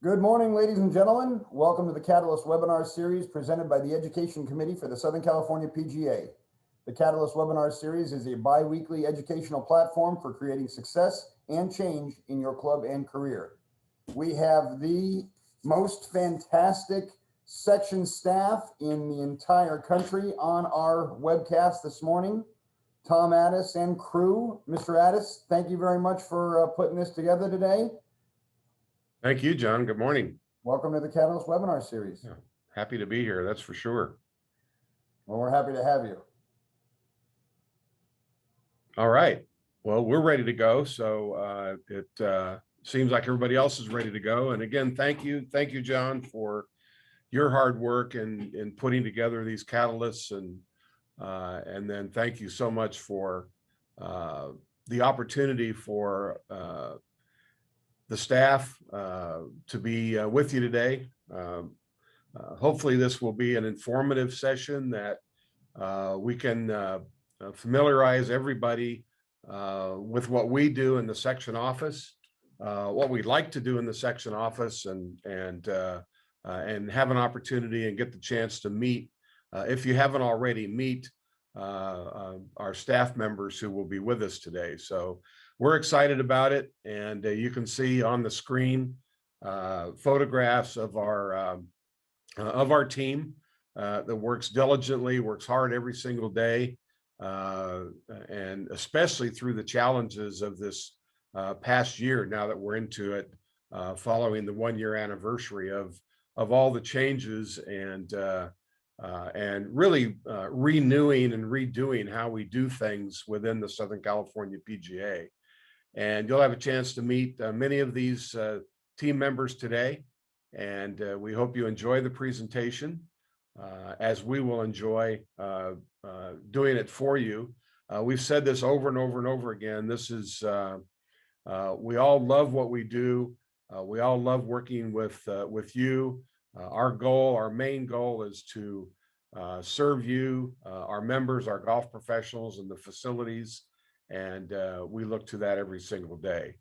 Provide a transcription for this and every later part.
Good morning, ladies and gentlemen. Welcome to the Catalyst webinar series presented by the Education Committee for the Southern California PGA. The Catalyst webinar series is a bi-weekly educational platform for creating success and change in your club and career. We have the most fantastic section staff in the entire country on our webcast this morning. Tom Addis and crew. Mr. Addis, thank you very much for putting this together today. Thank you, John. Good morning. Welcome to the Catalyst webinar series. Yeah, happy to be here, that's for sure. Well, we're happy to have you. All right. Well, we're ready to go. So it seems like everybody else is ready to go. And again, thank you, John, for your hard work in putting together these catalysts, and then thank you so much for the opportunity for the staff to be with you today. Hopefully this will be an informative session that we can familiarize everybody with what we do in the section office, what we'd like to do in the section office, and have an opportunity and get the chance to meet, if you haven't already, meet our staff members who will be with us today. So we're excited about it, and you can see on the screen photographs of our team that works diligently, works hard every single day, and especially through the challenges of this past year. Now that we're into it, following the 1-year anniversary of all the changes and really renewing and redoing how we do things within the Southern California PGA. And you'll have a chance to meet many of these team members today. And we hope you enjoy the presentation, as we will enjoy doing it for you. We've said this over and over and over again. This is, we all love what we do. We all love working with you. Our main goal is to serve you, our members, our golf professionals, and the facilities. And we look to that every single day.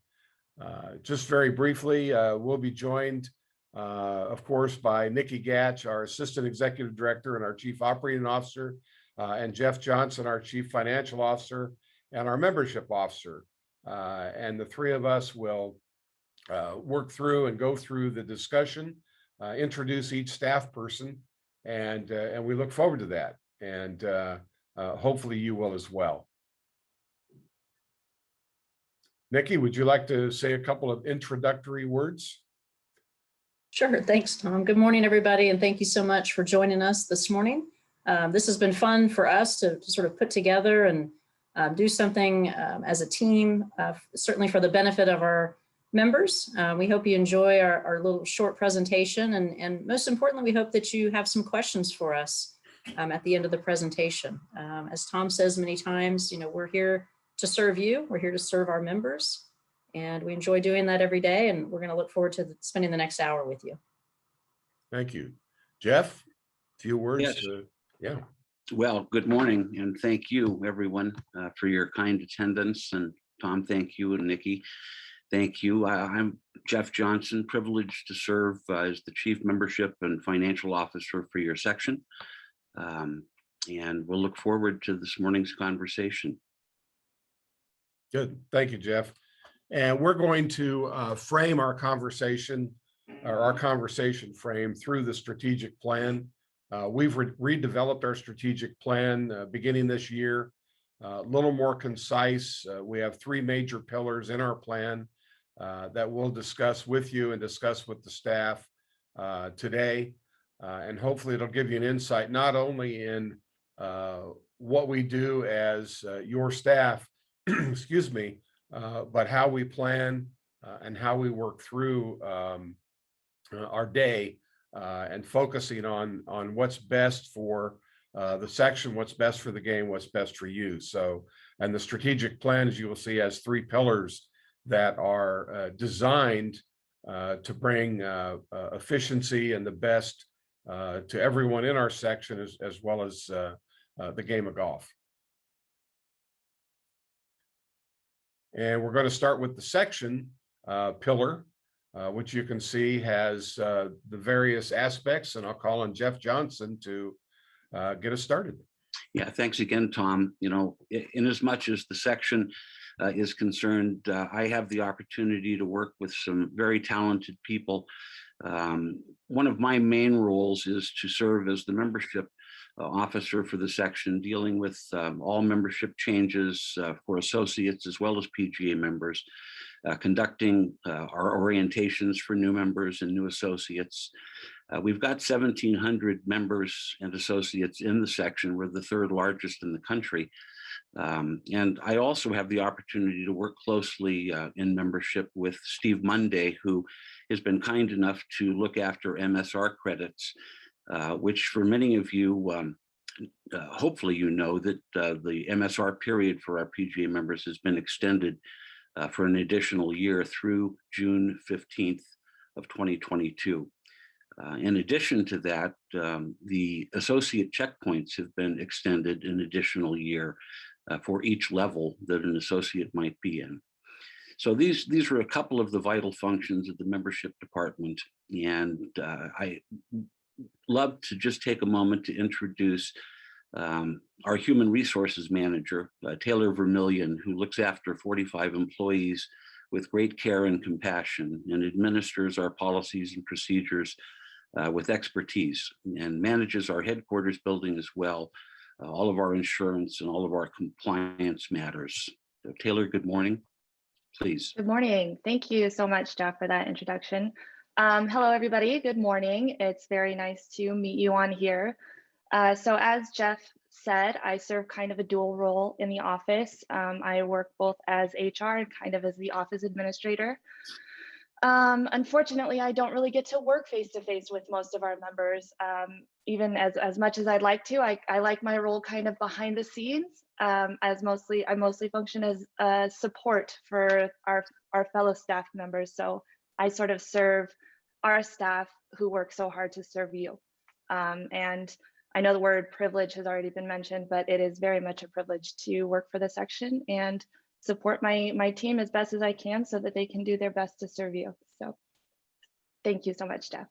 Just very briefly, we'll be joined, of course, by Nikki Gatch, our Assistant Executive Director and our Chief Operating Officer, and Jeff Johnson, our Chief Financial Officer and our Membership Officer. And the three of us will work through and go through the discussion, introduce each staff person, and we look forward to that. And hopefully you will as well. Nikki, would you like to say a couple of introductory words? Sure. Thanks, Tom. Good morning, everybody, and thank you so much for joining us this morning. This has been fun for us to sort of put together and do something as a team, certainly for the benefit of our members. We hope you enjoy our little short presentation, and most importantly, we hope that you have some questions for us at the end of the presentation. As Tom says many times, you know, we're here to serve you. We're here to serve our members, and we enjoy doing that every day. And we're going to look forward to spending the next hour with you. Thank you. Jeff, a few words. Yes. Yeah. Well, good morning, and thank you, everyone, for your kind attendance. And Tom, thank you, and Nikki, thank you. I'm Jeff Johnson, privileged to serve as the Chief Membership and Financial Officer for your section. And we'll look forward to this morning's conversation. Good. Thank you, Jeff. And we're going to frame our conversation, or our conversation frame, through the strategic plan. We've redeveloped our strategic plan beginning this year, a little more concise. We have 3 major pillars in our plan that we'll discuss with you and discuss with the staff today. And hopefully it'll give you an insight, not only in what we do as your staff, excuse me, but how we plan and how we work through our day, and focusing on what's best for the section, what's best for the game, what's best for you. So, and the strategic plan, as you will see, has 3 pillars that are designed to bring efficiency and the best to everyone in our section, as well as the game of golf. And we're going to start with the section pillar. which you can see has the various aspects, and I'll call on Jeff Johnson to get us started. Yeah, thanks again, Tom. You know, in as much as the section is concerned, I have the opportunity to work with some very talented people. One of my main roles is to serve as the membership officer for the section, dealing with all membership changes for associates as well as PGA members, conducting our orientations for new members and new associates. We've got 1,700 members and associates in the section. We're the third largest in the country. And I also have the opportunity to work closely in membership with Steve Monday, who has been kind enough to look after MSR credits, which for many of you, hopefully you know that the MSR period for our PGA members has been extended for an additional year through June 15th of 2022. In addition to that, the associate checkpoints have been extended an additional year for each level that an associate might be in. So these are a couple of the vital functions of the membership department. And I love to just take a moment to introduce our human resources manager, Taylor Vermillion, who looks after 45 employees with great care and compassion and administers our policies and procedures with expertise, and manages our headquarters building as well, all of our insurance and all of our compliance matters. So Taylor, good morning, please. Good morning. Thank you so much, Jeff, for that introduction. Hello, everybody. Good morning. It's very nice to meet you on here. So as Jeff said, I serve kind of a dual role in the office. I work both as HR and kind of as the office administrator. Unfortunately, I don't really get to work face-to-face with most of our members, even as much as I'd like to. I like my role kind of behind the scenes, I mostly function as support for our fellow staff members. So I sort of serve our staff who work so hard to serve you. And I know the word privilege has already been mentioned, but it is very much a privilege to work for the section and support my team as best as I can so that they can do their best to serve you. So thank you so much, Jeff.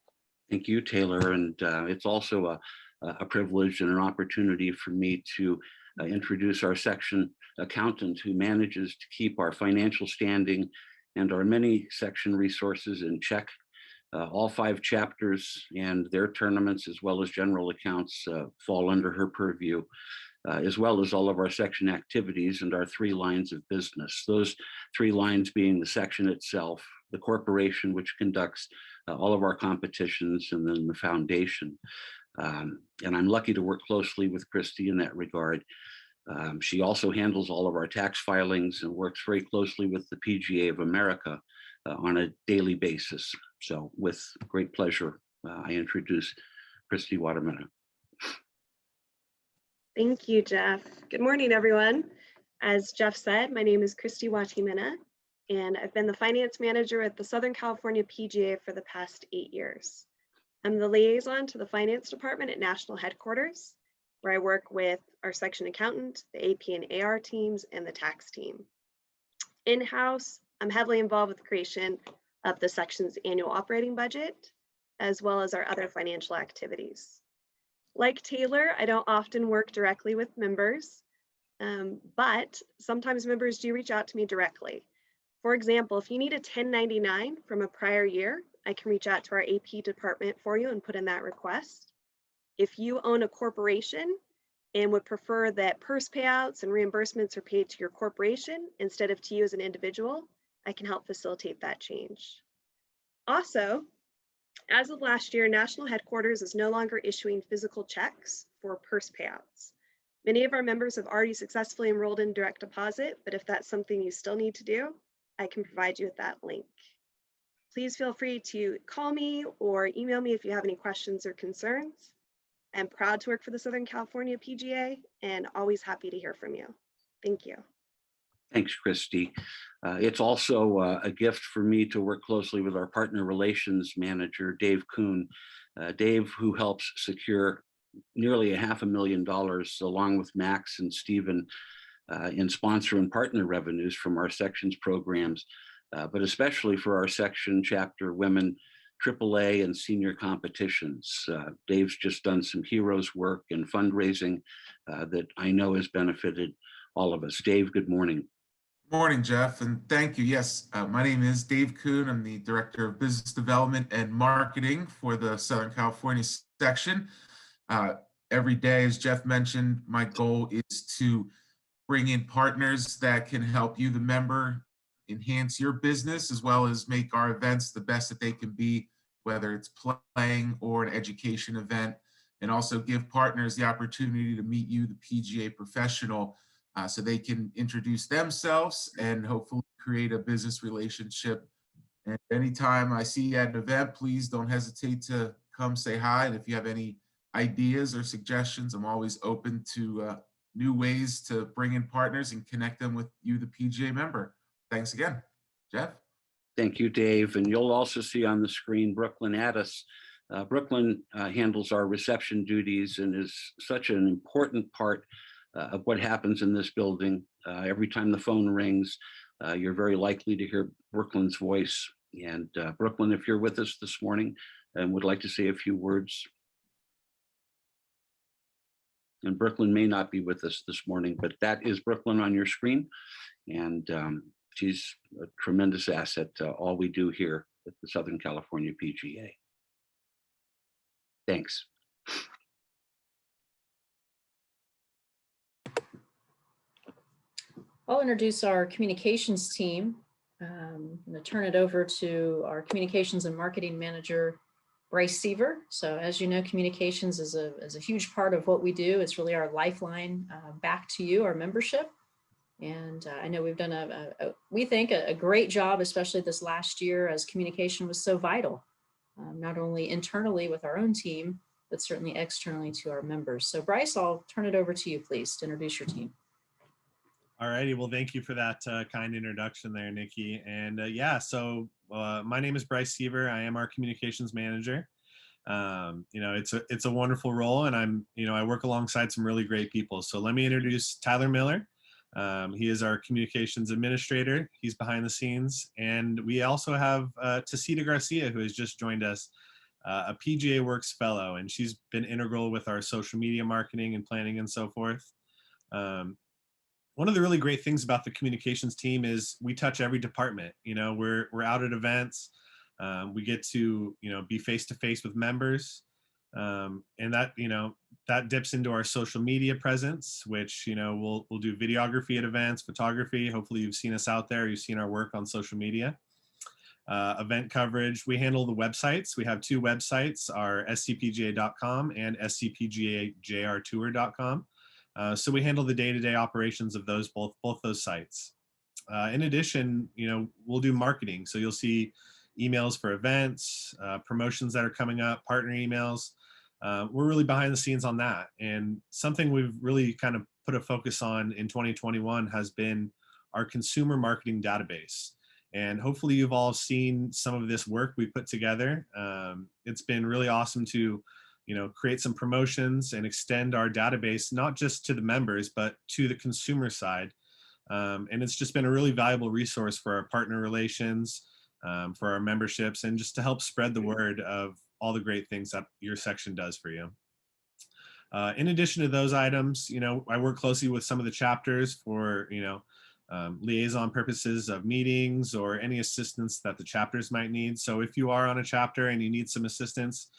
Thank you, Taylor. And it's also a privilege and an opportunity for me to introduce our section accountant, who manages to keep our financial standing and our many section resources in check. All 5 chapters and their tournaments, as well as general accounts, fall under her purview, as well as all of our section activities and our 3 lines of business. Those 3 lines being the section itself, the corporation, which conducts all of our competitions, and then the foundation. And I'm lucky to work closely with Christy in that regard. She also handles all of our tax filings and works very closely with the PGA of America on a daily basis. So with great pleasure, I introduce Christy Waterman. Thank you, Jeff. Good morning, everyone. As Jeff said, my name is Christy Watimena, and I've been the finance manager at the Southern California PGA for the past 8 years. I'm the liaison to the finance department at national headquarters, where I work with our section accountant, the AP and AR teams, and the tax team. In-house, I'm heavily involved with the creation of the section's annual operating budget, as well as our other financial activities. Like Taylor, I don't often work directly with members, but sometimes members do reach out to me directly. For example, if you need a 1099 from a prior year, I can reach out to our AP department for you and put in that request. If you own a corporation and would prefer that purse payouts and reimbursements are paid to your corporation instead of to you as an individual, I can help facilitate that change. Also, as of last year, national headquarters is no longer issuing physical checks for purse payouts. Many of our members have already successfully enrolled in direct deposit, but if that's something you still need to do, I can provide you with that link. Please feel free to call me or email me if you have any questions or concerns. I'm proud to work for the Southern California PGA and always happy to hear from you. Thank you. Thanks, Christy. It's also a gift for me to work closely with our partner relations manager, Dave Kuhn. Dave, who helps secure nearly $500,000 along with Max and Stephen in sponsor and partner revenues from our sections programs. but especially for our section chapter women AAA and senior competitions. Dave's just done some heroes work and fundraising that I know has benefited all of us. Dave, good morning. Morning, Jeff, and thank you. Yes, my name is Dave Kuhn. I'm the Director of Business Development and Marketing for the Southern California section. Every day, as Jeff mentioned, my goal is to bring in partners that can help you, the member, enhance your business, as well as make our events the best that they can be, whether it's playing or an education event, and also give partners the opportunity to meet you, the PGA professional, so they can introduce themselves and hopefully create a business relationship. And anytime I see you at an event, please don't hesitate to come say hi. And if you have any ideas or suggestions, I'm always open to new ways to bring in partners and connect them with you, the PGA member. Thanks again, Jeff. Thank you, Dave. And you'll also see on the screen Brooklyn Addis. Brooklyn handles our reception duties and is such an important part of what happens in this building. Every time the phone rings, you're very likely to hear Brooklyn's voice. And Brooklyn, if you're with us this morning and would like to say a few words. And Brooklyn may not be with us this morning, but that is Brooklyn on your screen. And she's a tremendous asset to all we do here at the Southern California PGA. Thanks. I'll introduce our communications team. I'm going to turn it over to our communications and marketing manager, Bryce Seaver. So as you know, communications is a huge part of what we do. It's really our lifeline back to you, our membership. And I know we've done we think a great job, especially this last year, as communication was so vital, not only internally with our own team, but certainly externally to our members. So Bryce, I'll turn it over to you, please, to introduce your team. All righty. Well, thank you for that kind introduction there, Nikki. And yeah, so my name is Bryce Seaver. I am our communications manager. You know, it's a wonderful role, and I work alongside some really great people. So let me introduce Tyler Miller. He is our communications administrator. He's behind the scenes. And we also have Tacita Garcia, who has just joined us, a PGA Works fellow, and she's been integral with our social media marketing and planning and so forth. One of the really great things about the communications team is we touch every department. You know, we're out at events. We get to, be face-to-face with members. And that, that dips into our social media presence, which, we'll do videography at events, photography. Hopefully you've seen us out there. You've seen our work on social media. Event coverage. We handle the websites. We have two websites, our SCPGA.com and SCPGAJRtour.com. So we handle the day-to-day operations of those both those sites. In addition, we'll do marketing. So you'll see emails for events, promotions that are coming up, partner emails. We're really behind the scenes on that. And something we've really kind of put a focus on in 2021 has been our consumer marketing database. And hopefully you've all seen some of this work we put together. It's been really awesome to create some promotions and extend our database, not just to the members, but to the consumer side. And it's just been a really valuable resource for our partner relations, for our memberships, and just to help spread the word of all the great things that your section does for you. In addition to those items, I work closely with some of the chapters for, liaison purposes of meetings or any assistance that the chapters might need. So if you are on a chapter and you need some assistance,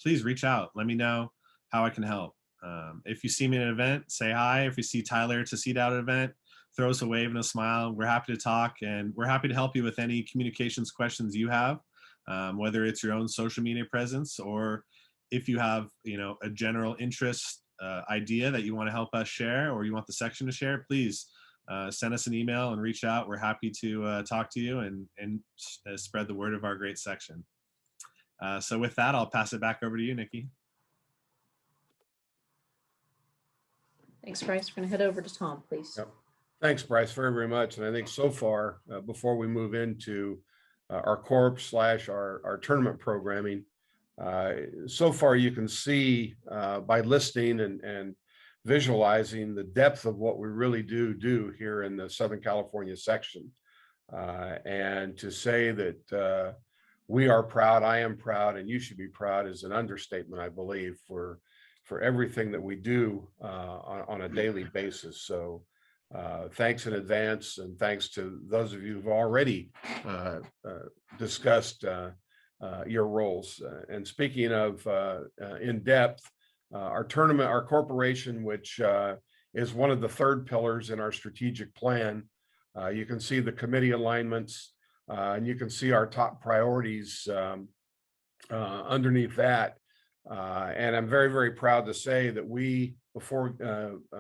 please reach out. Let me know how I can help. If you see me at an event, say hi. If you see Tyler to see at an event, throw us a wave and a smile. We're happy to talk, and we're happy to help you with any communications questions you have, whether it's your own social media presence or if you have, a general interest idea that you want to help us share or you want the section to share, please send us an email and reach out. We're happy to talk to you and spread the word of our great section. So with that, I'll pass it back over to you, Nikki. Thanks, Bryce. We're going to head over to Tom, please. Yep. Thanks, Bryce, very, very much. And I think so far, before we move into our corp / our tournament programming, so far you can see by listening and visualizing the depth of what we really do here in the Southern California section. And to say that we are proud, I am proud, and you should be proud is an understatement, I believe, for everything that we do on a daily basis. So thanks in advance, and thanks to those of you who've already discussed your roles. And speaking of in depth, our tournament, our corporation, which is one of the third pillars in our strategic plan. You can see the committee alignments, and you can see our top priorities underneath that. And I'm very, very proud to say that we, before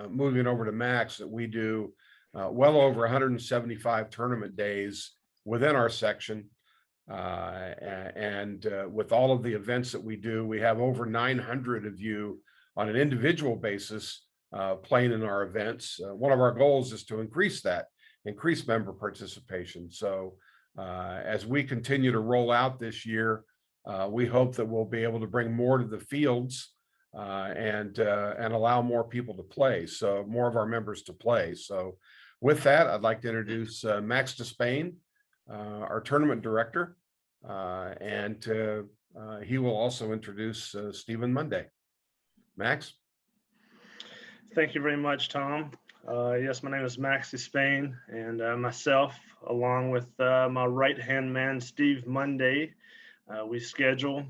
moving over to Max, that we do well over 175 tournament days within our section. And with all of the events that we do, we have over 900 of you on an individual basis playing in our events. One of our goals is to increase member participation. So as we continue to roll out this year, we hope that we'll be able to bring more to the fields and allow more people to play, so more of our members to play. So with that, I'd like to introduce Max Despain, our tournament director, and he will also introduce Stephen Monday. Max. Thank you very much, Tom. Yes, my name is Max Despain, and myself, along with my right-hand man, Steve Monday, we schedule,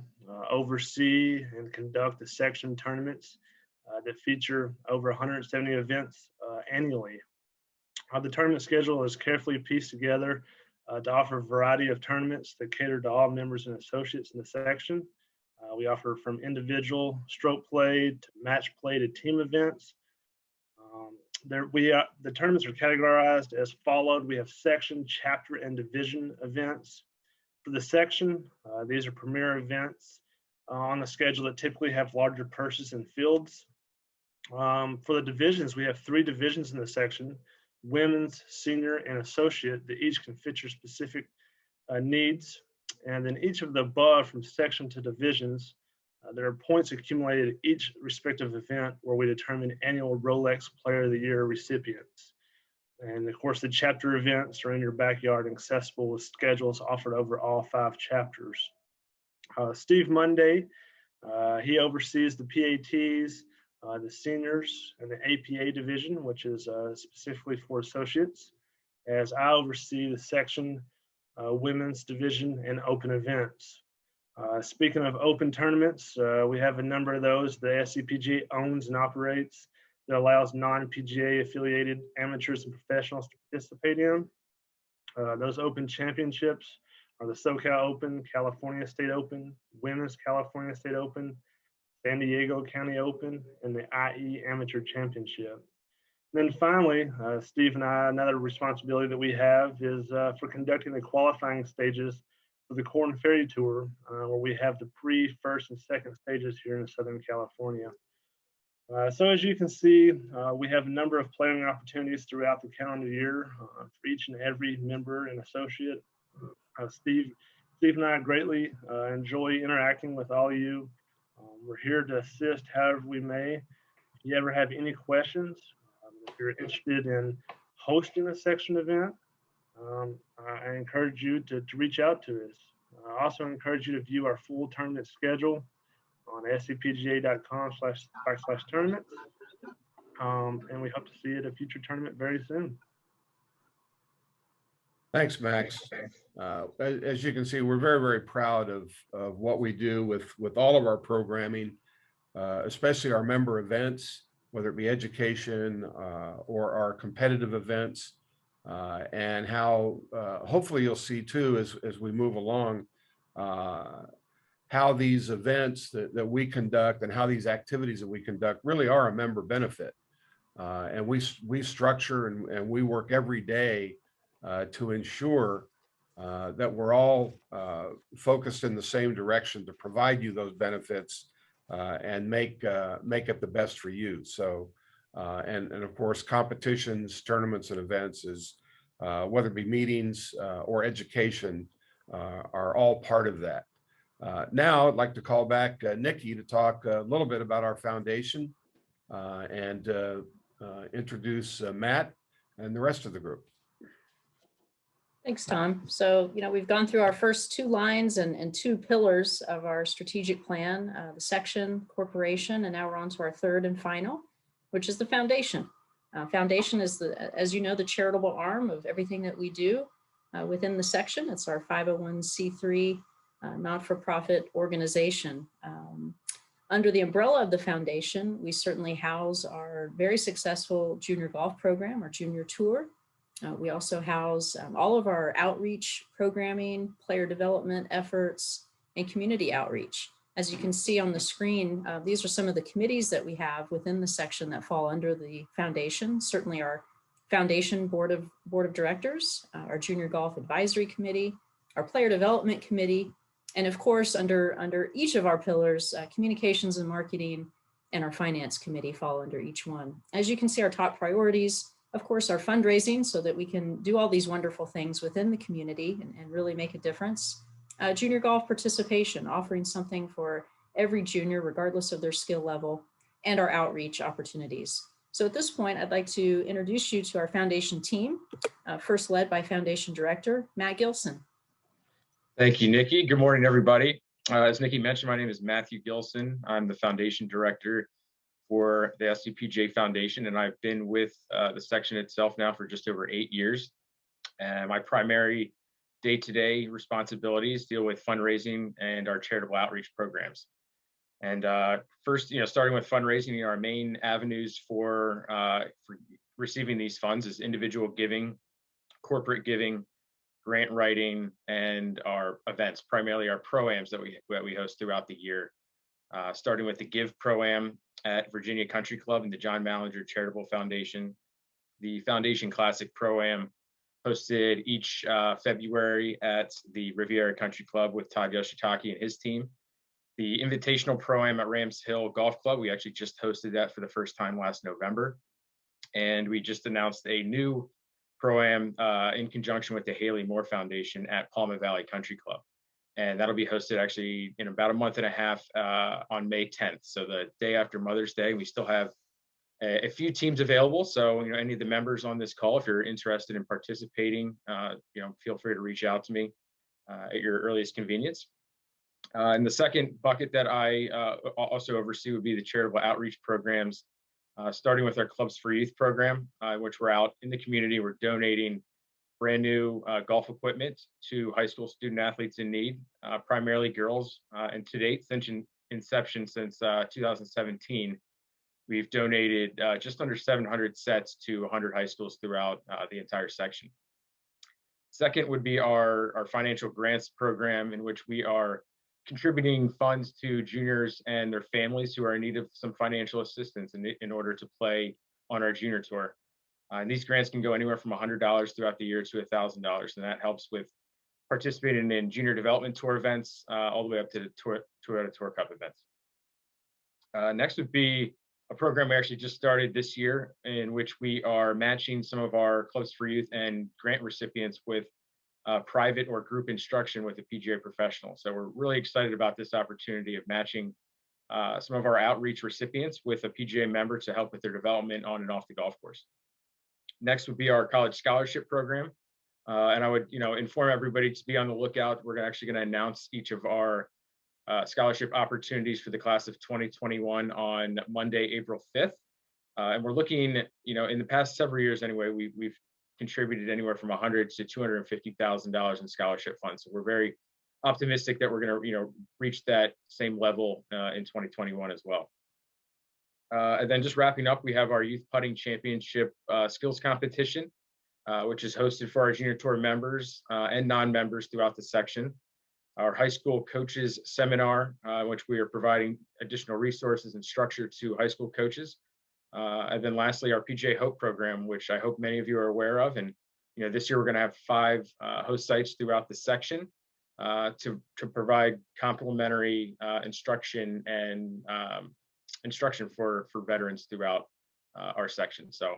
oversee, and conduct the section tournaments that feature over 170 events annually. The tournament schedule is carefully pieced together to offer a variety of tournaments that cater to all members and associates in the section. We offer from individual stroke play to match play to team events. The tournaments are categorized as followed. We have section, chapter, and division events. For the section, these are premier events on the schedule that typically have larger purses and fields. For the divisions, we have 3 divisions in the section: women's, senior, and associate, that each can fit your specific needs. And then each of the above, from section to divisions, there are points accumulated at each respective event where we determine annual Rolex Player of the Year recipients. And of course, the chapter events are in your backyard, accessible with schedules offered over all 5 chapters. Steve Monday, he oversees the PATs, the seniors, and the APA division, which is specifically for associates, as I oversee the section, women's division, and open events. Speaking of open tournaments, we have a number of those the SCPGA owns and operates that allows non-PGA affiliated amateurs and professionals to participate in. Those open championships are the SoCal Open, California State Open, Women's California State Open, San Diego County Open, and the IE Amateur Championship. And then finally, Steve and I, another responsibility that we have is for conducting the qualifying stages for the Corn Ferry Tour, where we have the pre, first, and second stages here in Southern California. So as you can see, we have a number of playing opportunities throughout the calendar year for each and every member and associate. Steve and I greatly enjoy interacting with all of you. We're here to assist however we may. If you ever have any questions, if you're interested in hosting a section event, I encourage you to reach out to us. I also encourage you to view our full tournament schedule on scpga.com/tournaments. And we hope to see you at a future tournament very soon. Thanks, Max. As you can see, we're very, very proud of what we do with all of our programming, especially our member events, whether it be education or our competitive events, and how hopefully you'll see too as we move along how these events that we conduct and how these activities that we conduct really are a member benefit. And we structure and we work every day to ensure that we're all focused in the same direction to provide you those benefits and make it the best for you. So, and of course, competitions, tournaments, and events is whether it be meetings or education are all part of that. Now, I'd like to call back Nikki to talk a little bit about our foundation and introduce Matt and the rest of the group. Thanks, Tom. So, we've gone through our first two lines and two pillars of our strategic plan, the section, corporation, and now we're on to our third and final, which is the foundation. Foundation is, as you know, the charitable arm of everything that we do within the section. It's our 501c3 not-for-profit organization. Under the umbrella of the foundation, we certainly house our very successful junior golf program, our junior tour. We also house all of our outreach programming, player development efforts, and community outreach. As you can see on the screen, these are some of the committees that we have within the section that fall under the foundation. Certainly our foundation board of directors, our junior golf advisory committee, our player development committee, and of course, under each of our pillars, communications and marketing and our finance committee fall under each one. As you can see, our top priorities, of course, our fundraising so that we can do all these wonderful things within the community and really make a difference. Junior golf participation, offering something for every junior, regardless of their skill level, and our outreach opportunities. So at this point, I'd like to introduce you to our foundation team, first led by Foundation Director, Matt Gilson. Thank you, Nikki. Good morning, everybody. As Nikki mentioned, my name is Matthew Gilson. I'm the Foundation Director for the SCPGA Foundation, and I've been with the section itself now for just over 8 years. And my primary day-to-day responsibilities deal with fundraising and our charitable outreach programs. And first, starting with fundraising, our main avenues for receiving these funds is individual giving, corporate giving, grant writing, and our events, primarily our pro-ams that we host throughout the year. Starting with the Give Pro-Am at Virginia Country Club and the John Mallinger Charitable Foundation. The Foundation Classic Pro-Am hosted each February at the Riviera Country Club with Todd Yoshitaki and his team. The Invitational Pro-Am at Rams Hill Golf Club, we actually just hosted that for the first time last November. And we just announced a new Pro-Am in conjunction with the Haley Moore Foundation at Palma Valley Country Club. And that'll be hosted actually in about a month and a half on May 10th. So the day after Mother's Day. We still have a few teams available. So, any of the members on this call, if you're interested in participating, feel free to reach out to me at your earliest convenience. And the second bucket that I also oversee would be the charitable outreach programs, starting with our Clubs for Youth program, which we're out in the community. We're donating brand new golf equipment to high school student athletes in need, primarily girls. And to date, since inception, since 2017, we've donated just under 700 sets to 100 high schools throughout the entire section. Second would be our financial grants program, in which we are contributing funds to juniors and their families who are in need of some financial assistance in order to play on our junior tour. And these grants can go anywhere from $100 throughout the year to $1,000, and that helps with participating in junior development tour events all the way up to the Tour Cup events. Next would be a program we actually just started this year, in which we are matching some of our Clubs for Youth and grant recipients with private or group instruction with a PGA professional. So we're really excited about this opportunity of matching some of our outreach recipients with a PGA member to help with their development on and off the golf course. Next would be our college scholarship program. And I would, inform everybody to be on the lookout. We're actually going to announce each of our scholarship opportunities for the class of 2021 on Monday, April 5th. And we're looking, in the past several years anyway, we've contributed anywhere from $100,000 to $250,000 in scholarship funds. So we're very optimistic that we're going to, reach that same level in 2021 as well. And then just wrapping up, we have our Youth Putting Championship skills competition, which is hosted for our junior tour members and non-members throughout the section. Our high school coaches seminar, which we are providing additional resources and structure to high school coaches. And then lastly, our PGA Hope program, which I hope many of you are aware of. And this year we're going to have 5 host sites throughout the section to provide complimentary instruction and instruction for veterans throughout our section. So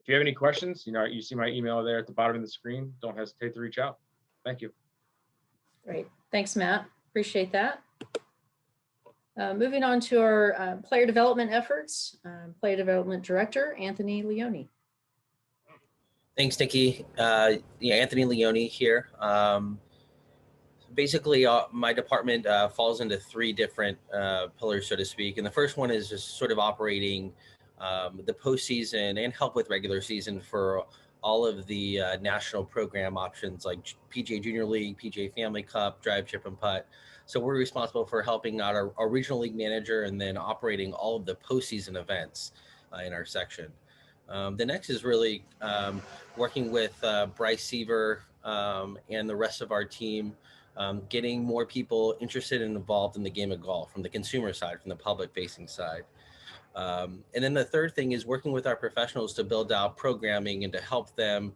if you have any questions, you see my email there at the bottom of the screen. Don't hesitate to reach out. Thank you. Great. Thanks, Matt. Appreciate that. Moving on to our player development efforts, Player Development Director, Anthony Leone. Thanks, Nikki. Yeah, Anthony Leone here. Basically, my department falls into three different pillars, so to speak. And the first one is just sort of operating the postseason and help with regular season for all of the national program options like PGA Junior League, PGA Family Cup, Drive, Chip, and Putt. So we're responsible for helping out our regional league manager and then operating all of the postseason events in our section. The next is really working with Bryce Seaver and the rest of our team, getting more people interested and involved in the game of golf from the consumer side, from the public facing side. And then the third thing is working with our professionals to build out programming and to help them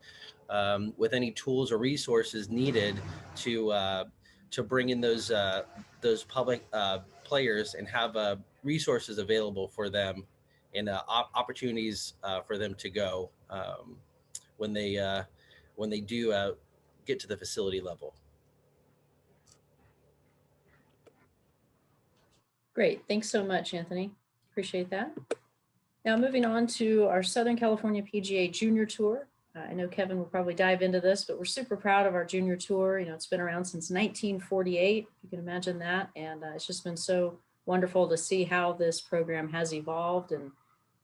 with any tools or resources needed to bring in those public players and have resources available for them and opportunities for them to go when they do get to the facility level. Great. Thanks so much, Anthony. Appreciate that. Now moving on to our Southern California PGA Junior Tour. I know Kevin will probably dive into this, but we're super proud of our Junior Tour. You know, it's been around since 1948, if you can imagine that. And it's just been so wonderful to see how this program has evolved and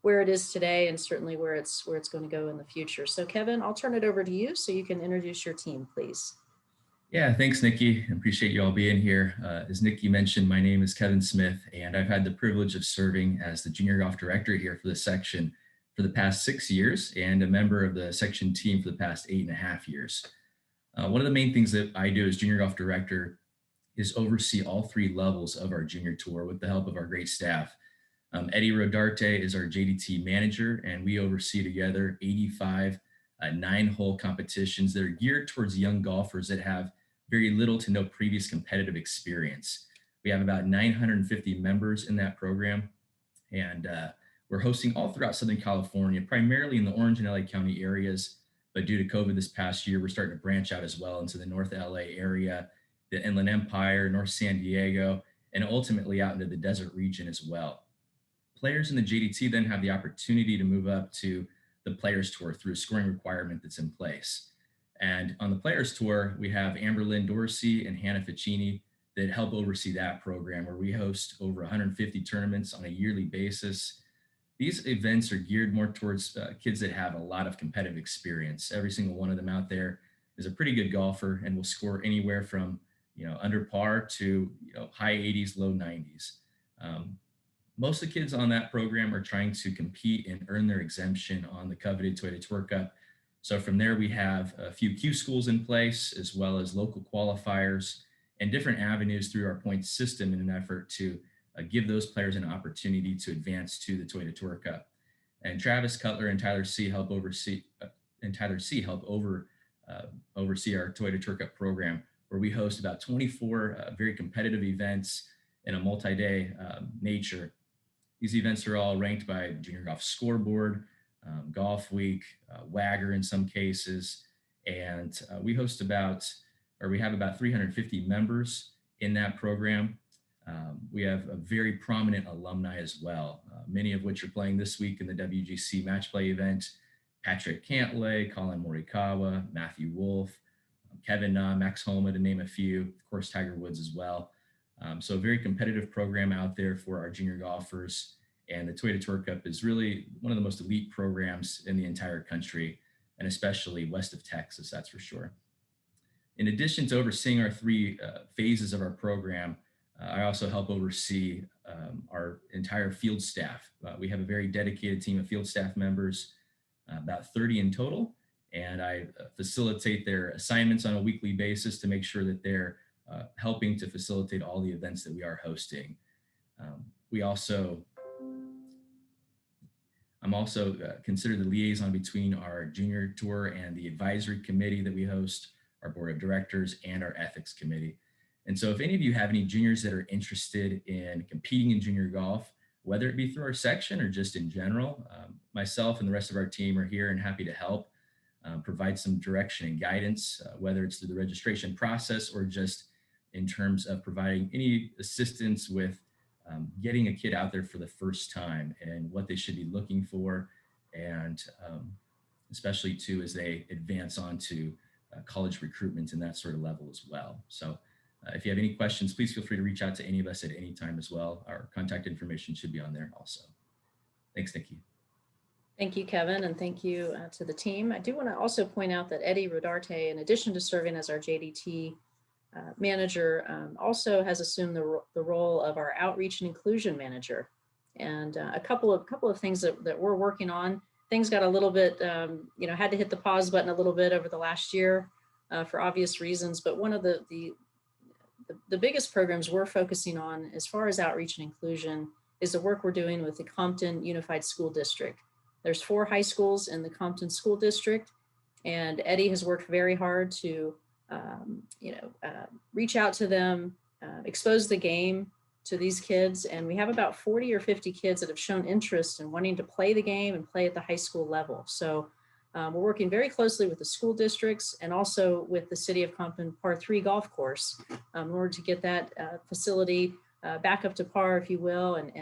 where it is today, and certainly where it's going to go in the future. So Kevin, I'll turn it over to you so you can introduce your team, please. Yeah, thanks, Nikki. I appreciate you all being here. As Nikki mentioned, my name is Kevin Smith, and I've had the privilege of serving as the junior golf director here for the section for the past 6 years and a member of the section team for the past 8.5 years. One of the main things that I do as junior golf director is oversee all three levels of our junior tour with the help of our great staff. Eddie Rodarte is our JDT manager, and we oversee together 85 9-hole competitions that are geared towards young golfers that have very little to no previous competitive experience. We have about 950 members in that program, and we're hosting all throughout Southern California, primarily in the Orange and LA County areas. But due to COVID this past year, we're starting to branch out as well into the North LA area, the Inland Empire, North San Diego, and ultimately out into the desert region as well. Players in the JDT then have the opportunity to move up to the Players Tour through a scoring requirement that's in place. And on the Players Tour, we have Amber Lynn Dorsey and Hannah Ficini that help oversee that program, where we host over 150 tournaments on a yearly basis. These events are geared more towards kids that have a lot of competitive experience. Every single one of them out there is a pretty good golfer and will score anywhere from under par to high 80s, low 90s. Most of the kids on that program are trying to compete and earn their exemption on the coveted Toyota Tour Cup. So from there, we have a few Q schools in place, as well as local qualifiers and different avenues through our points system in an effort to give those players an opportunity to advance to the Toyota Tour Cup. And Travis Cutler and Tyler C help oversee oversee our Toyota Tour Cup program, where we host about 24 very competitive events in a multi-day nature. These events are all ranked by the Junior Golf Scoreboard, Golf Week, Wagger in some cases, and we have about 350 members in that program. We have a very prominent alumni as well, many of which are playing this week in the WGC Match Play event. Patrick Cantlay, Colin Morikawa, Matthew Wolf, Kevin Na, Max Homa, to name a few, of course, Tiger Woods as well. So a very competitive program out there for our junior golfers. And the Toyota Tour Cup is really one of the most elite programs in the entire country, and especially west of Texas, that's for sure. In addition to overseeing our three phases of our program, I also help oversee our entire field staff. We have a very dedicated team of field staff members, about 30 in total, and I facilitate their assignments on a weekly basis to make sure that they're helping to facilitate all the events that we are hosting. I'm also considered the liaison between our junior tour and the advisory committee that we host, our board of directors, and our ethics committee. And so if any of you have any juniors that are interested in competing in junior golf, whether it be through our section or just in general, myself and the rest of our team are here and happy to help provide some direction and guidance, whether it's through the registration process or just in terms of providing any assistance with getting a kid out there for the first time and what they should be looking for, and especially too as they advance on to college recruitment and that sort of level as well. So if you have any questions, please feel free to reach out to any of us at any time as well. Our contact information should be on there also. Thanks, Nikki. Thank you, Kevin, and thank you to the team. I do want to also point out that Eddie Rodarte, in addition to serving as our JDT manager, also has assumed the role of our outreach and inclusion manager. And a couple of things that we're working on. Things got a little bit, had to hit the pause button a little bit over the last year for obvious reasons. But one of the biggest programs we're focusing on as far as outreach and inclusion is the work we're doing with the Compton Unified School District. There's 4 high schools in the Compton School District, and Eddie has worked very hard to, reach out to them, expose the game to these kids. And we have about 40 or 50 kids that have shown interest in wanting to play the game and play at the high school level. So we're working very closely with the school districts and also with the City of Compton Par 3 golf course in order to get that facility back up to par, if you will, and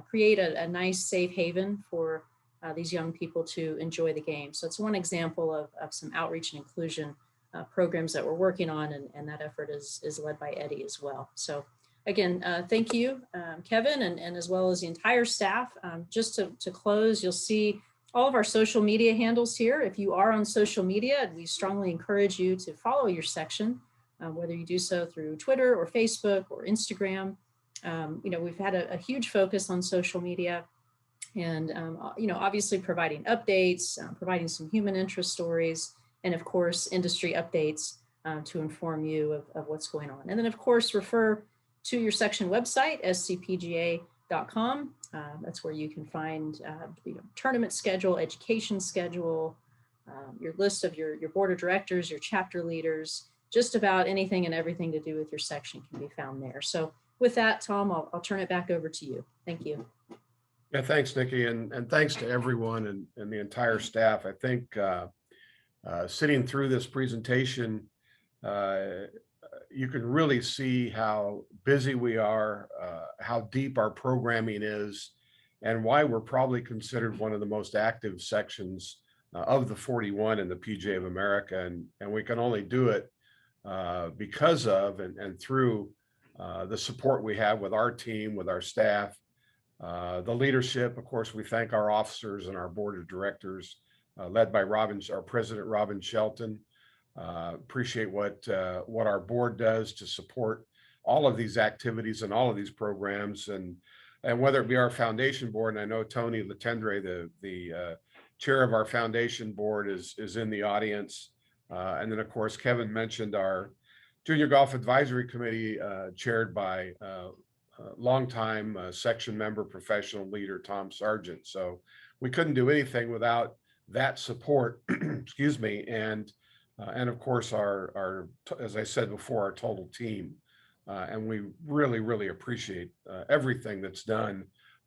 create a nice safe haven for these young people to enjoy the game. So it's one example of some outreach and inclusion programs that we're working on, and that effort is led by Eddie as well. So again, thank you, Kevin, and as well as the entire staff. Just to close, you'll see all of our social media handles here. If you are on social media, we strongly encourage you to follow your section, whether you do so through Twitter or Facebook or Instagram. We've had a huge focus on social media and, obviously providing updates, providing some human interest stories, and of course, industry updates to inform you of what's going on. And then of course, refer to your section website, scpga.com. That's where you can find tournament schedule, education schedule, your list of your board of directors, your chapter leaders, just about anything and everything to do with your section can be found there. So with that, Tom, I'll turn it back over to you. Thank you. Yeah, thanks, Nikki, and thanks to everyone and the entire staff. I think sitting through this presentation, you can really see how busy we are, how deep our programming is, and why we're probably considered one of the most active sections of the 41 in the PGA of America. And we can only do it because of and through the support we have with our team, with our staff, the leadership. Of course, we thank our officers and our board of directors, led by our president, Robin Shelton. Appreciate what our board does to support all of these activities and all of these programs, and whether it be our foundation board. And I know Tony Latendre, the chair of our foundation board, is in the audience. And then of course, Kevin mentioned our Junior Golf Advisory Committee, chaired by longtime section member, professional leader, Tom Sargent. So we couldn't do anything without that support, excuse me, and of course our, as I said before, our total team. And we really, really appreciate everything that's done,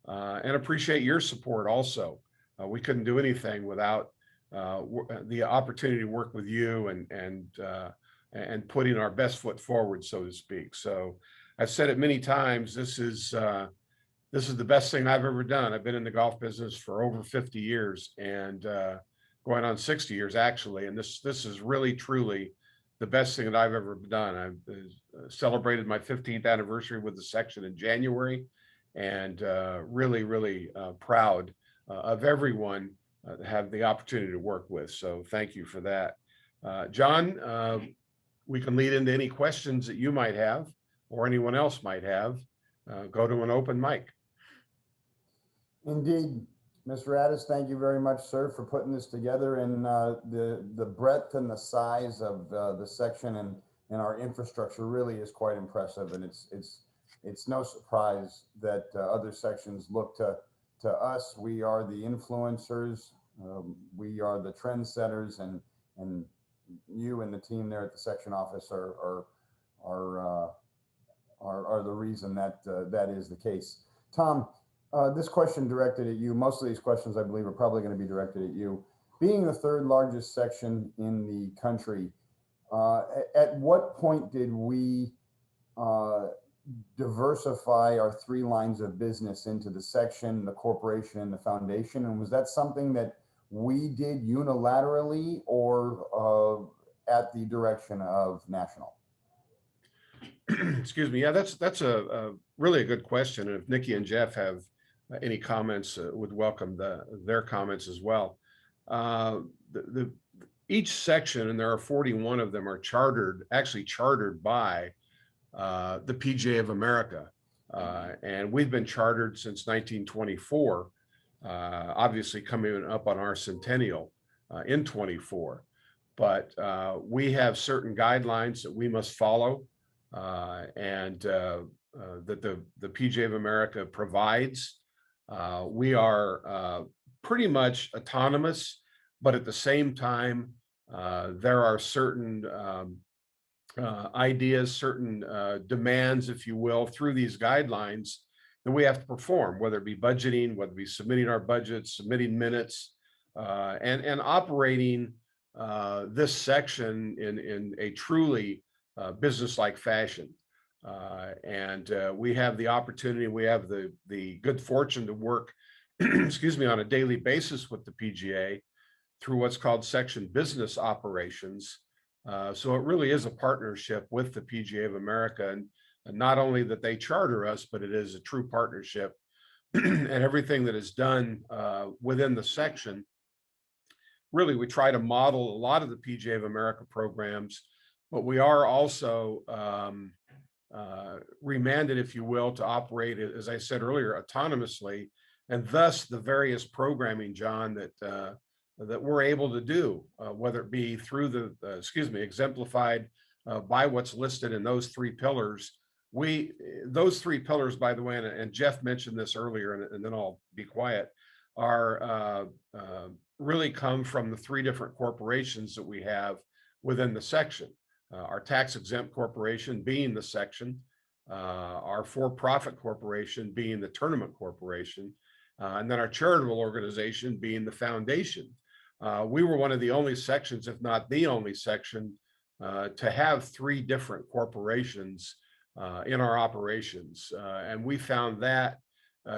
and appreciate your support also. We couldn't do anything without the opportunity to work with you and putting our best foot forward, so to speak. So I've said it many times, this is the best thing I've ever done. I've been in the golf business for over 50 years and going on 60 years actually. And this is really, truly the best thing that I've ever done. I've celebrated my 15th anniversary with the section in January, and really, really proud of everyone to have the opportunity to work with. So thank you for that. John, we can lead into any questions that you might have or anyone else might have. Go to an open mic. Indeed, Mr. Addis, thank you very much, sir, for putting this together. And the breadth and the size of the section and our infrastructure really is quite impressive. And it's no surprise that other sections look to us. We are the influencers. We are the trendsetters, and you and the team there at the section office are the reason that that is the case. Tom, this question directed at you. Most of these questions, I believe, are probably going to be directed at you. Being the third largest section in the country, at what point did we diversify our 3 lines of business into the section, the corporation, and the foundation? And was that something that we did unilaterally or at the direction of National? Excuse me. Yeah, that's a really a good question. And if Nikki and Jeff have any comments, would welcome their comments as well. Each section, and there are 41 of them, are actually chartered by the PGA of America. And we've been chartered since 1924, obviously coming up on our centennial in 24. But we have certain guidelines that we must follow and that the PGA of America provides. We are pretty much autonomous, but at the same time, there are certain ideas, certain demands, if you will, through these guidelines that we have to perform, whether it be budgeting, whether it be submitting our budgets, submitting minutes, and operating this section in a truly business-like fashion. We have the opportunity, we have the good fortune to work, excuse me, on a daily basis with the PGA through what's called section business operations. So it really is a partnership with the PGA of America, and not only that they charter us, but it is a true partnership. And everything that is done within the section, really, we try to model a lot of the PGA of America programs, but we are also remanded, if you will, to operate, as I said earlier, autonomously, and thus the various programming, John, that we're able to do, whether it be through the, exemplified by what's listed in those three pillars. Those three pillars, by the way, and Jeff mentioned this earlier, and then I'll be quiet, are really come from the three different corporations that we have within the section. Our tax exempt corporation being the section, our for-profit corporation being the tournament corporation, and then our charitable organization being the foundation. We were one of the only sections, if not the only section, to have three different corporations in our operations. And we found that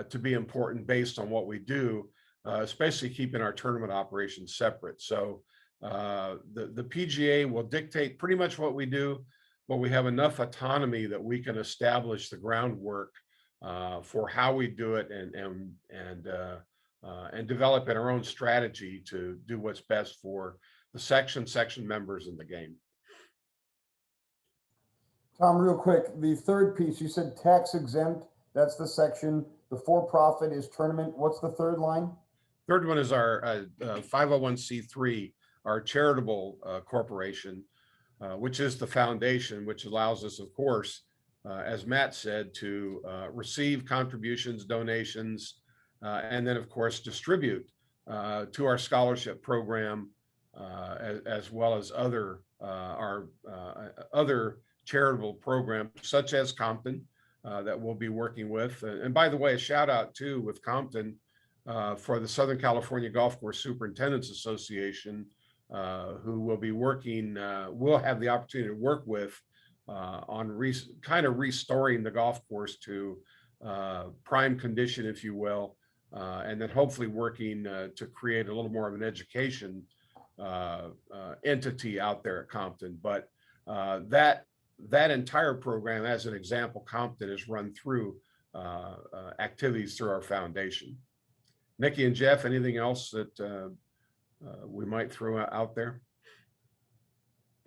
to be important based on what we do, especially keeping our tournament operations separate. So the PGA will dictate pretty much what we do, but we have enough autonomy that we can establish the groundwork for how we do it and develop our own strategy to do what's best for the section members in the game. Tom, real quick, the third piece, you said tax exempt, that's the section. The for-profit is tournament. What's the third line? Third one is our 501c3, our charitable corporation, which is the foundation, which allows us, of course, as Matt said, to receive contributions, donations, and then, of course, distribute to our scholarship program, as well as our other charitable programs, such as Compton, that we'll be working with. And by the way, a shout out too with Compton for the Southern California Golf Course Superintendents Association, who will be working, we'll have the opportunity to work with on kind of restoring the golf course to prime condition, if you will, and then hopefully working to create a little more of an education entity out there at Compton. But that entire program, as an example, Compton is run through activities through our foundation. Nikki and Jeff, anything else that we might throw out there?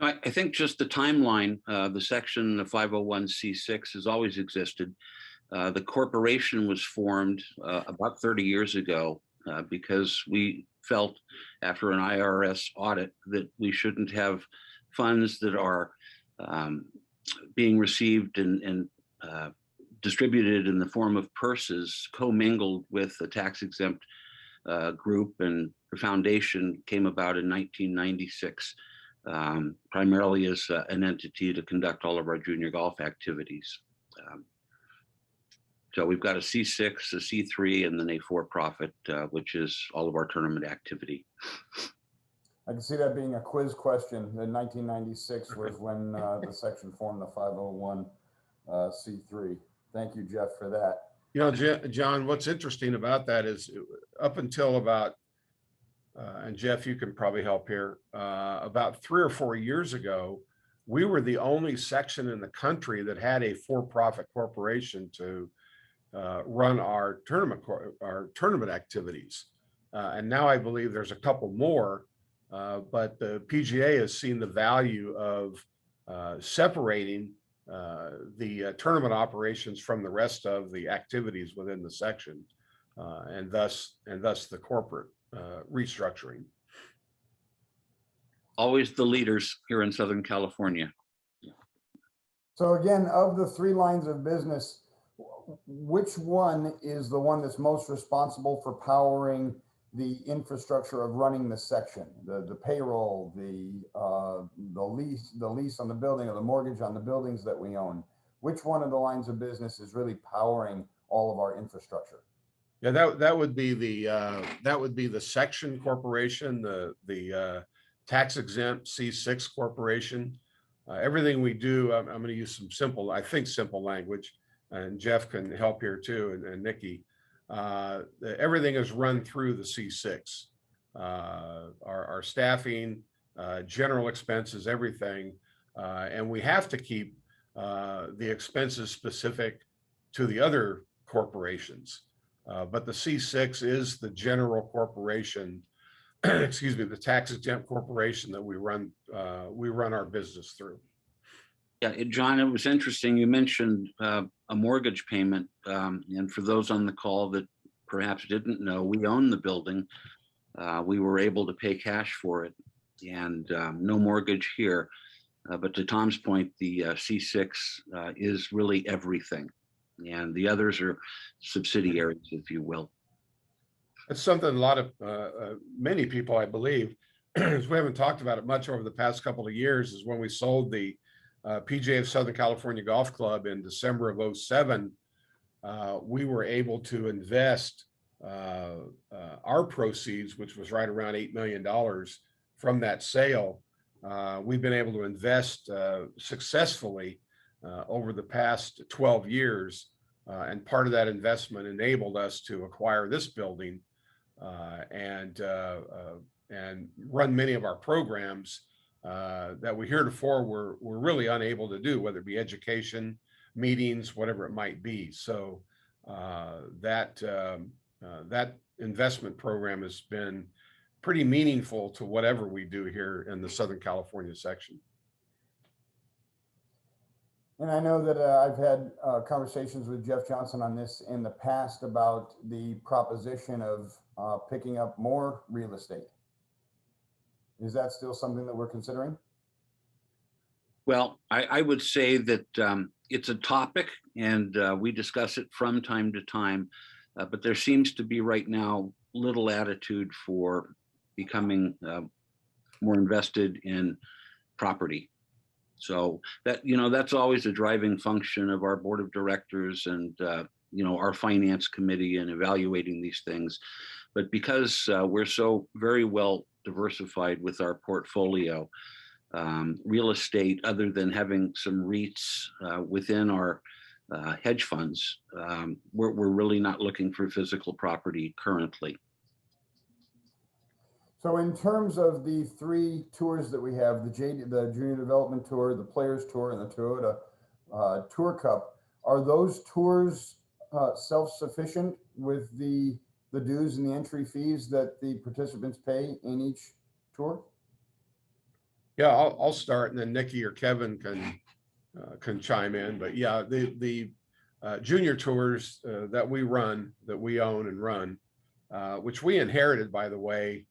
I think just the timeline, the section of 501c6 has always existed. The corporation was formed about 30 years ago because we felt after an IRS audit that we shouldn't have funds that are being received and distributed in the form of purses commingled with the tax exempt group, and the foundation came about in 1996, primarily as an entity to conduct all of our junior golf activities. So we've got a C6, a C3, and then a for-profit, which is all of our tournament activity. I can see that being a quiz question. In 1996 was when the section formed the 501c3. Thank you, Jeff, for that. You know, John, what's interesting about that is up until about and Jeff, you can probably help here. About 3 or 4 years ago, we were the only section in the country that had a for-profit corporation to run our tournament activities. And now I believe there's a couple more, but the PGA has seen the value of separating the tournament operations from the rest of the activities within the section, and thus the corporate restructuring. Always the leaders here in Southern California. So again, of the 3 lines of business, which one is the one that's most responsible for powering the infrastructure of running the section, the payroll, the lease on the building, or the mortgage on the buildings that we own? Which one of the lines of business is really powering all of our infrastructure? Yeah, that would be the section corporation, the tax exempt C6 corporation. Everything we do, I'm going to use some simple language, and Jeff can help here too, and Nikki. Everything is run through the C6. Our staffing, general expenses, everything, and we have to keep the expenses specific to the other corporations. But the C6 is the general corporation, excuse me, the tax exempt corporation that we run our business through. Yeah, John, it was interesting. You mentioned a mortgage payment. And for those on the call that perhaps didn't know, we own the building. We were able to pay cash for it, and no mortgage here. But to Tom's point, the C6 is really everything. And the others are subsidiaries, if you will. It's something a lot of many people, I believe, as we haven't talked about it much over the past couple of years, is when we sold the PGA of Southern California Golf Club in December of 2007, we were able to invest our proceeds, which was right around $8 million from that sale. We've been able to invest successfully over the past 12 years. And part of that investment enabled us to acquire this building and run many of our programs that we heretofore were really unable to do, whether it be education, meetings, whatever it might be. So that investment program has been pretty meaningful to whatever we do here in the Southern California section. And I know that I've had conversations with Jeff Johnson on this in the past about the proposition of picking up more real estate. Is that still something that we're considering? Well, I would say that it's a topic, and we discuss it from time to time, but there seems to be right now little attitude for becoming more invested in property. So that, that's always a driving function of our board of directors and, our finance committee in evaluating these things. But because we're so very well diversified with our portfolio, real estate, other than having some REITs within our hedge funds, we're really not looking for physical property currently. So in terms of the 3 tours that we have, the Junior Development Tour, the Players Tour, and the Toyota Tour Cup, are those tours self-sufficient with the dues and the entry fees that the participants pay in each tour? Yeah, I'll start, and then Nikki or Kevin can chime in. But yeah, the junior tours that we run, that we own and run, which we inherited, by the way,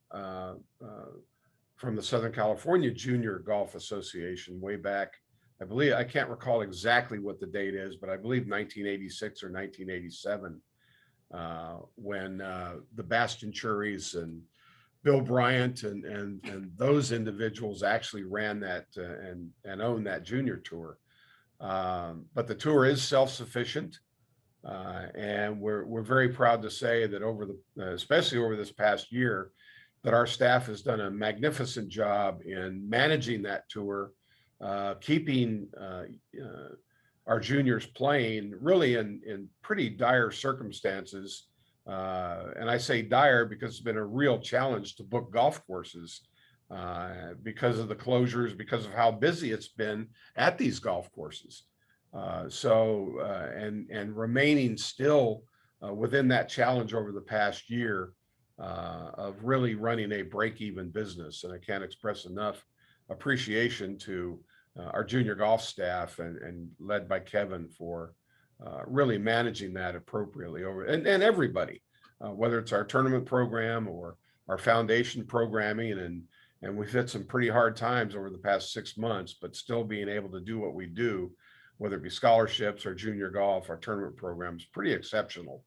from the Southern California Junior Golf Association way back. I believe, I can't recall exactly what the date is, but I believe 1986 or 1987, when the Bastion Churies and Bill Bryant and those individuals actually ran that and owned that junior tour. But the tour is self-sufficient. And we're very proud to say that especially over this past year, that our staff has done a magnificent job in managing that tour, keeping our juniors playing really in pretty dire circumstances, And I say dire because it's been a real challenge to book golf courses because of the closures, because of how busy it's been at these golf courses. And remaining still within that challenge over the past year of really running a break-even business. And I can't express enough appreciation to our junior golf staff and led by Kevin for really managing that appropriately over and everybody, whether it's our tournament program or our foundation programming. And we've hit some pretty hard times over the past 6 months, but still being able to do what we do, whether it be scholarships or junior golf, our tournament programs, pretty exceptional.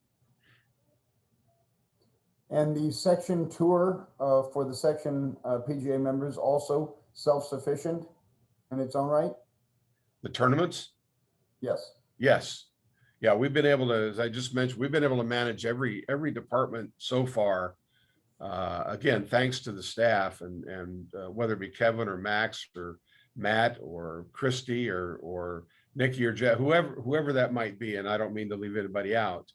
And the section tour for the section PGA members also self-sufficient in its own right? The tournaments? Yes. Yes. Yeah, we've been able to, as I just mentioned, we've been able to manage every department so far. Again, thanks to the staff and whether it be Kevin or Max or Matt or Christy or Nikki or Jeff, whoever that might be, and I don't mean to leave anybody out.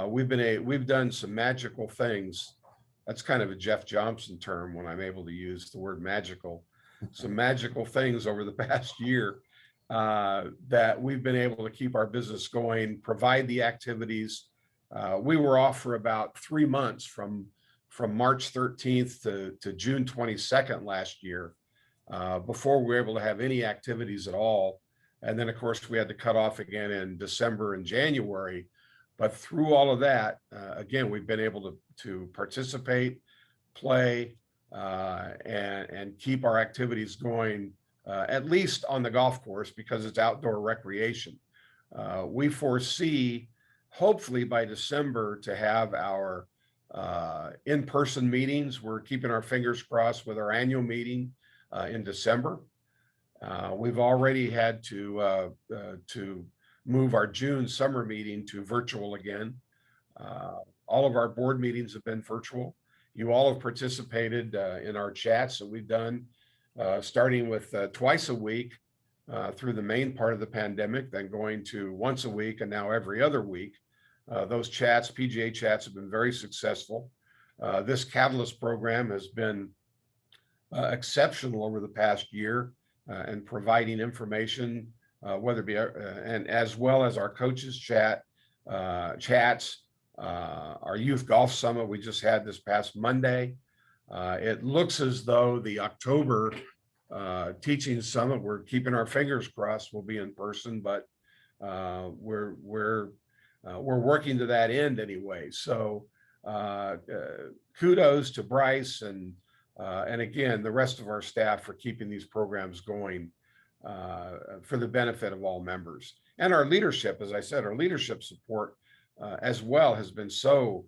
We've done some magical things. That's kind of a Jeff Johnson term when I'm able to use the word magical. Some magical things over the past year that we've been able to keep our business going, provide the activities. We were off for about 3 months from March 13th to June 22nd last year before we were able to have any activities at all. And then, of course, we had to cut off again in December and January. But through all of that, again, we've been able to participate, play, and keep our activities going, at least on the golf course, because it's outdoor recreation. We foresee, hopefully by December, to have our in-person meetings. We're keeping our fingers crossed with our annual meeting in December. We've already had to move our June summer meeting to virtual again. All of our board meetings have been virtual. You all have participated in our chats that we've done, starting with twice a week through the main part of the pandemic, then going to once a week and now every other week. Those chats, PGA chats, have been very successful. This Catalyst program has been exceptional over the past year and providing information, whether it be and as well as our coaches chats, our youth golf summit we just had this past Monday. It looks as though the October teaching summit, we're keeping our fingers crossed, will be in person, but we're working to that end anyway. So kudos to Bryce and again, the rest of our staff for keeping these programs going for the benefit of all members. And our leadership, as I said, our leadership support as well has been so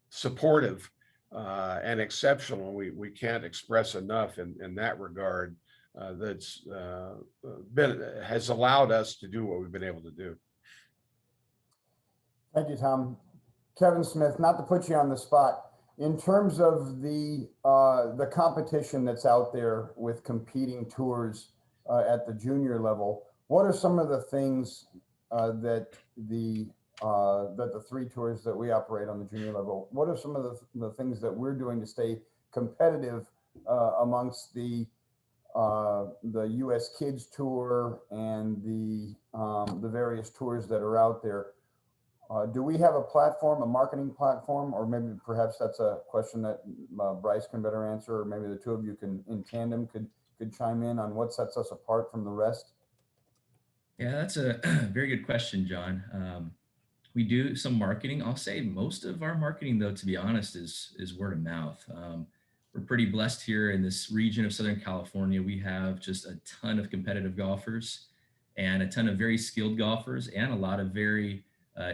supportive and exceptional. We can't express enough in that regard. Has allowed us to do what we've been able to do. Thank you, Tom. Kevin Smith, not to put you on the spot, in terms of the competition that's out there with competing tours at the junior level, what are some of the things that the 3 tours that we operate on the junior level, what are some of the things that we're doing to stay competitive amongst the U.S. Kids Tour and the various tours that are out there? Do we have a platform, a marketing platform, or maybe perhaps that's a question that Bryce can better answer, or maybe the two of you can in tandem could chime in on what sets us apart from the rest? Yeah, that's a very good question, John. We do some marketing. I'll say most of our marketing, though, to be honest, is word of mouth. We're pretty blessed here in this region of Southern California. We have just a ton of competitive golfers and a ton of very skilled golfers and a lot of very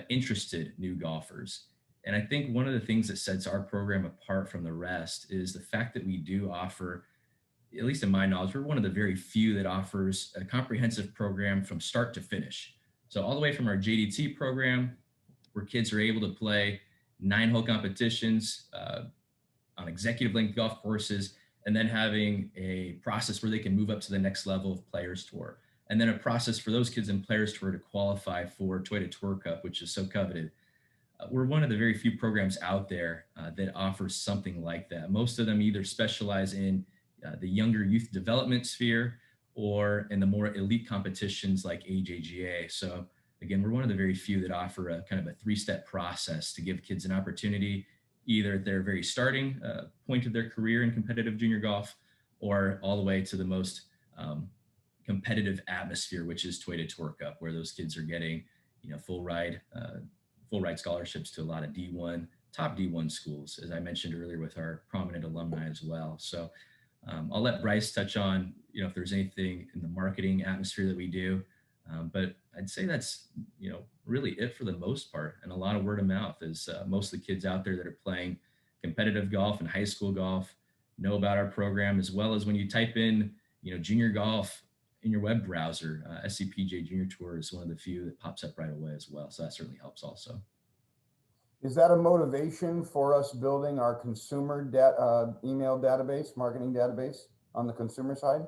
interested new golfers. And I think one of the things that sets our program apart from the rest is the fact that we do offer, at least in my knowledge, we're one of the very few that offers a comprehensive program from start to finish. So all the way from our JDT program, where kids are able to play 9-hole competitions on executive length golf courses, and then having a process where they can move up to the next level of Players Tour. and then a process for those kids and players to qualify for Toyota Tour Cup, which is so coveted. We're one of the very few programs out there that offers something like that. Most of them either specialize in the younger youth development sphere or in the more elite competitions like AJGA. So again, we're one of the very few that offer a kind of a three-step process to give kids an opportunity, either at their very starting point of their career in competitive junior golf, or all the way to the most competitive atmosphere, which is Toyota Tour Cup, where those kids are getting, full ride scholarships to a lot of top D1 schools, as I mentioned earlier, with our prominent alumni as well. So I'll let Bryce touch on, if there's anything in the marketing atmosphere that we do. But I'd say that's, really it for the most part. And a lot of word of mouth is most of the kids out there that are playing competitive golf and high school golf know about our program, as well as when you type in, junior golf in your web browser, SCPGA Junior Tour is one of the few that pops up right away as well. So that certainly helps also. Is that a motivation for us building our consumer email database, marketing database on the consumer side?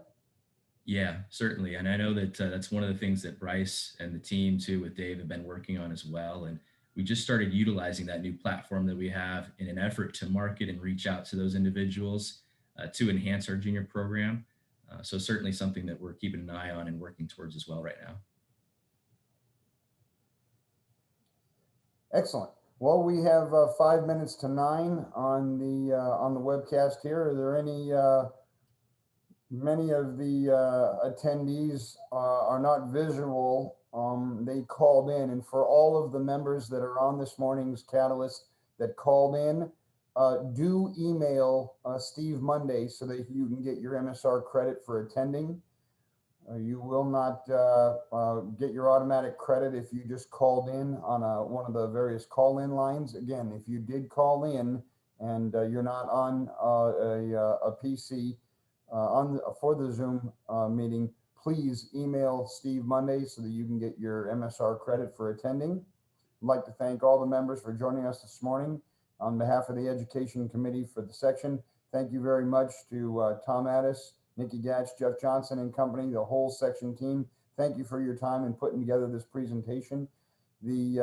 Yeah, certainly. And I know that that's one of the things that Bryce and the team too with Dave have been working on as well. And we just started utilizing that new platform that we have in an effort to market and reach out to those individuals to enhance our junior program. So certainly something that we're keeping an eye on and working towards as well right now. Excellent. Well, we have 5 minutes to 9 on the webcast here. Are there any? Many of the attendees are not visual. They called in, and for all of the members that are on this morning's Catalyst that called in, do email Steve Monday so that you can get your MSR credit for attending. You will not get your automatic credit if you just called in on one of the various call-in lines. Again, if you did call in and you're not on a PC for the Zoom meeting, please email Steve Monday so that you can get your MSR credit for attending. I'd like to thank all the members for joining us this morning. On behalf of the Education Committee for the section, thank you very much to Tom Addis, Nikki Gatch, Jeff Johnson and company, the whole section team. Thank you for your time in putting together this presentation. The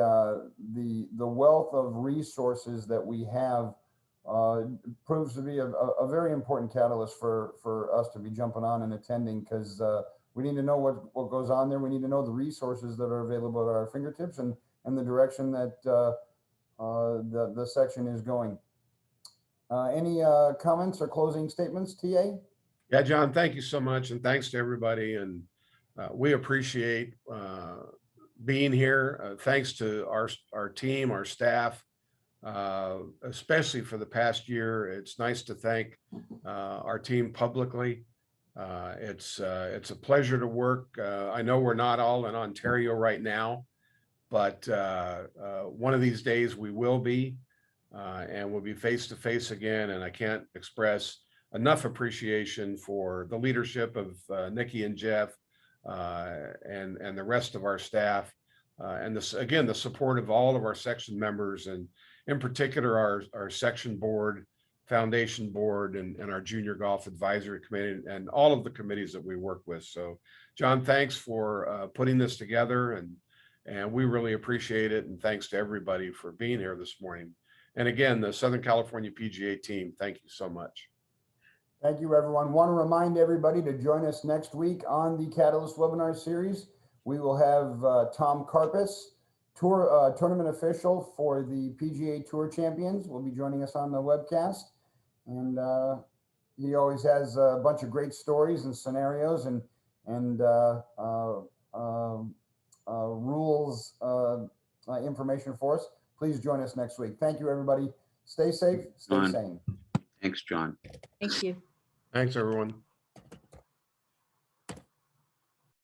wealth of resources that we have proves to be a very important catalyst for us to be jumping on and attending, because we need to know what goes on there. We need to know the resources that are available at our fingertips and the direction that the section is going. Any comments or closing statements, TA? Yeah, John, thank you so much. And thanks to everybody. And we appreciate being here. Thanks to our team, our staff, especially for the past year. It's nice to thank our team publicly. It's a pleasure to work. I know we're not all in Ontario right now, but one of these days we will be, and we'll be face to face again. And I can't express enough appreciation for the leadership of Nikki and Jeff and the rest of our staff. And this, again, the support of all of our section members, and in particular our section board, foundation board, and our junior golf advisory committee, and all of the committees that we work with. So John, thanks for putting this together, and we really appreciate it. And thanks to everybody for being here this morning. And again, the Southern California PGA team, thank you so much. Thank you, everyone. Want to remind everybody to join us next week on the Catalyst webinar series. We will have Tom Karpus, tournament official for the PGA Tour Champions, will be joining us on the webcast. And he always has a bunch of great stories and scenarios and rules information for us. Please join us next week. Thank you, everybody. Stay safe, stay sane. Thanks, John. Thank you. Thanks, everyone.